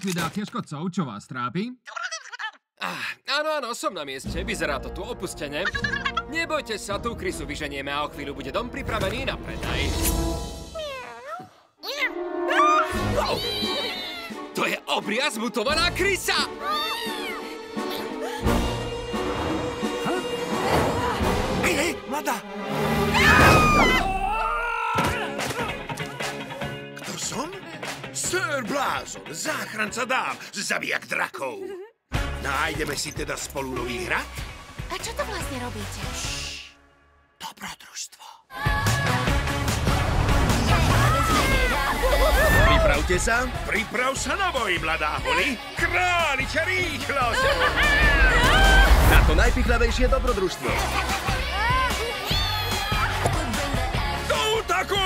likvidácia škodcov, čo vás trápi? Áno, som na mieste. Vyzerá to tu opustene. Nebojte sa, tú krysu vyženieme a o chvíľu bude dom pripravený na predaj. To je obria zmutovaná krysa! Hej, mladá! Kto som? Sir Blázon, záchranca dám, zabijak drakov. Nájdeme si teda spolu nový hrad? A čo to vlastne robíte? Dobrodružstvo. Pripravte sa. Priprav sa na boj, mladá Holly. Králiča rýchlosť! Na to najpichlavejšie dobrodružstvo. Do útaku!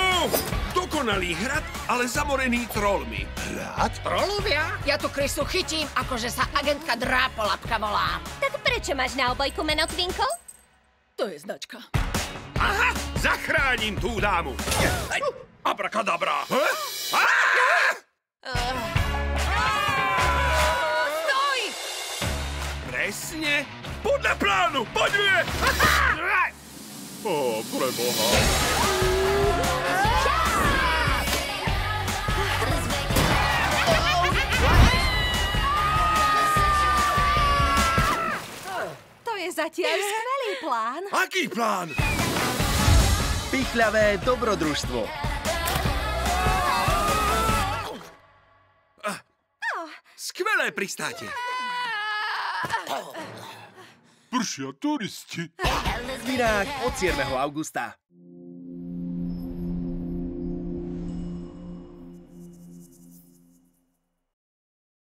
Dokonalý hrad, ale zamorený trollmi. Hrad? Trolovia? Ja tu krysu chytím, akože sa agentka Drápolapka volá. Tak prečo máš na obojku meno Twinkle? To je značka. Aha, zachránim tú dámu. Abrakadabra. Stoj! Presne. Podľa plánu, poďme! Ó, preboha. To je zatiaľ skvelý plán. Aký plán? Pichľavé dobrodružstvo. Skvelé pristátie. Pršia turisti. V kinách od 7. augusta.